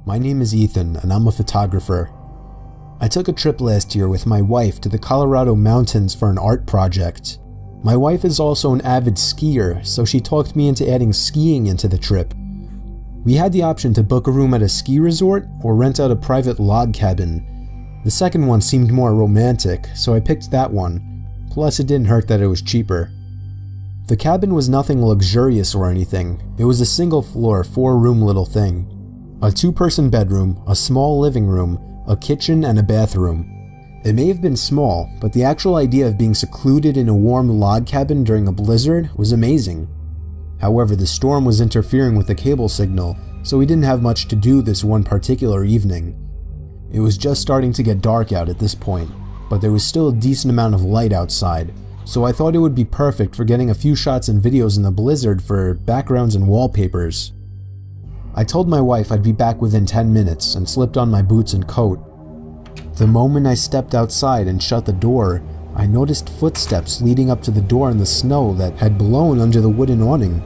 My name is Ethan, and I'm a photographer. I took a trip last year with my wife to the Colorado mountains for an art project. My wife is also an avid skier, so she talked me into adding skiing into the trip. We had the option to book a room at a ski resort or rent out a private log cabin. The second one seemed more romantic, so I picked that one. Plus, it didn't hurt that it was cheaper. The cabin was nothing luxurious or anything. It was a single floor, 4-room little thing. A 2-person bedroom, a small living room, a kitchen, and a bathroom. It may have been small, but the actual idea of being secluded in a warm log cabin during a blizzard was amazing. However, the storm was interfering with the cable signal, so we didn't have much to do this one particular evening. It was just starting to get dark out at this point, but there was still a decent amount of light outside, so I thought it would be perfect for getting a few shots and videos in the blizzard for backgrounds and wallpapers. I told my wife I'd be back within 10 minutes and slipped on my boots and coat. The moment I stepped outside and shut the door, I noticed footsteps leading up to the door in the snow that had blown under the wooden awning.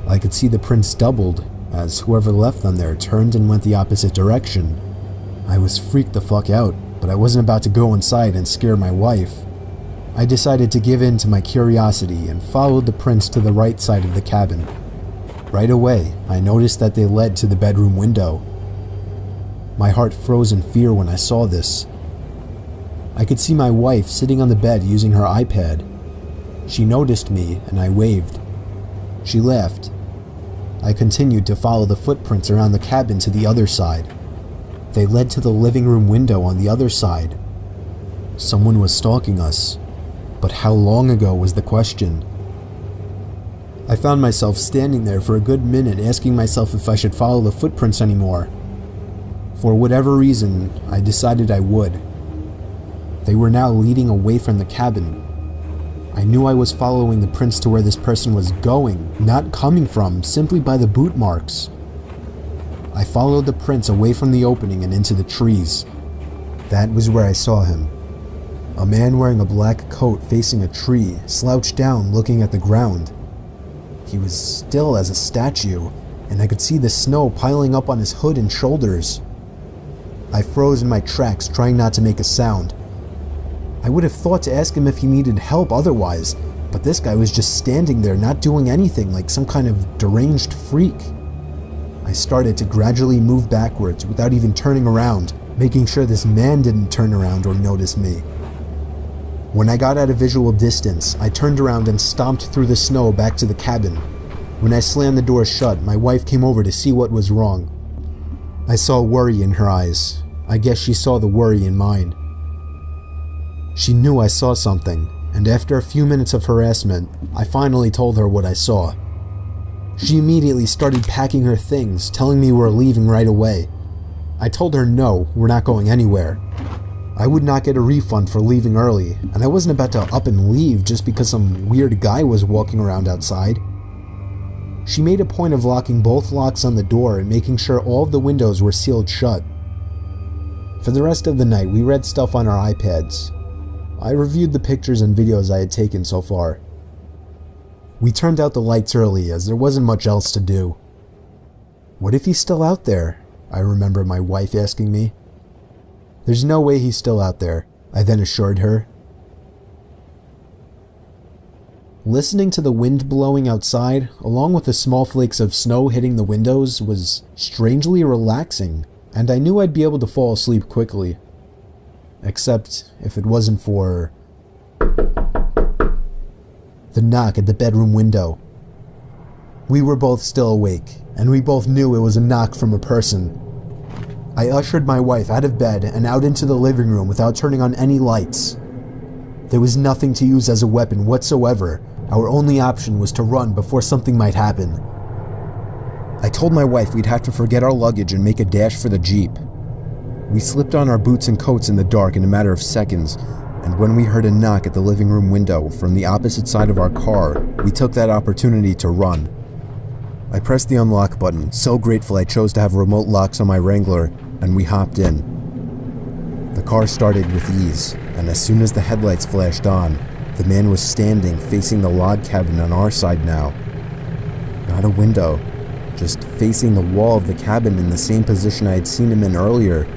I could see the prints doubled, as whoever left them there turned and went the opposite direction. I was freaked the fuck out, but I wasn't about to go inside and scare my wife. I decided to give in to my curiosity and followed the prints to the right side of the cabin. Right away, I noticed that they led to the bedroom window. My heart froze in fear when I saw this. I could see my wife sitting on the bed using her iPad. She noticed me and I waved. She laughed. I continued to follow the footprints around the cabin to the other side. They led to the living room window on the other side. Someone was stalking us, but how long ago was the question? I found myself standing there for a good minute asking myself if I should follow the footprints anymore. For whatever reason, I decided I would. They were now leading away from the cabin. I knew I was following the prints to where this person was going, not coming from, simply by the boot marks. I followed the prints away from the opening and into the trees. That was where I saw him. A man wearing a black coat facing a tree, slouched down looking at the ground. He was still as a statue, and I could see the snow piling up on his hood and shoulders. I froze in my tracks, trying not to make a sound. I would have thought to ask him if he needed help otherwise, but this guy was just standing there not doing anything, like some kind of deranged freak. I started to gradually move backwards without even turning around, making sure this man didn't turn around or notice me. When I got at a visual distance, I turned around and stomped through the snow back to the cabin. When I slammed the door shut, my wife came over to see what was wrong. I saw worry in her eyes. I guess she saw the worry in mine. She knew I saw something, and after a few minutes of harassment, I finally told her what I saw. She immediately started packing her things, telling me we're leaving right away. I told her no, we're not going anywhere. I would not get a refund for leaving early, and I wasn't about to up and leave just because some weird guy was walking around outside. She made a point of locking both locks on the door and making sure all of the windows were sealed shut. For the rest of the night, we read stuff on our iPads. I reviewed the pictures and videos I had taken so far. We turned out the lights early as there wasn't much else to do. What if he's still out there? I remember my wife asking me. There's no way he's still out there, I then assured her. Listening to the wind blowing outside, along with the small flakes of snow hitting the windows, was strangely relaxing, and I knew I'd be able to fall asleep quickly. Except if it wasn't for the knock at the bedroom window. We were both still awake, and we both knew it was a knock from a person. I ushered my wife out of bed and out into the living room without turning on any lights. There was nothing to use as a weapon whatsoever. Our only option was to run before something might happen. I told my wife we'd have to forget our luggage and make a dash for the Jeep. We slipped on our boots and coats in the dark in a matter of seconds, and when we heard a knock at the living room window from the opposite side of our car, we took that opportunity to run. I pressed the unlock button, so grateful I chose to have remote locks on my Wrangler, and we hopped in. The car started with ease, and as soon as the headlights flashed on, the man was standing facing the log cabin on our side now. Not a window, just facing the wall of the cabin in the same position I had seen him in earlier,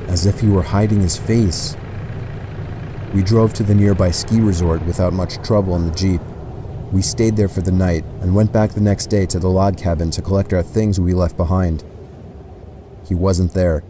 as if he were hiding his face. We drove to the nearby ski resort without much trouble in the Jeep. We stayed there for the night and went back the next day to the log cabin to collect our things we left behind. He wasn't there,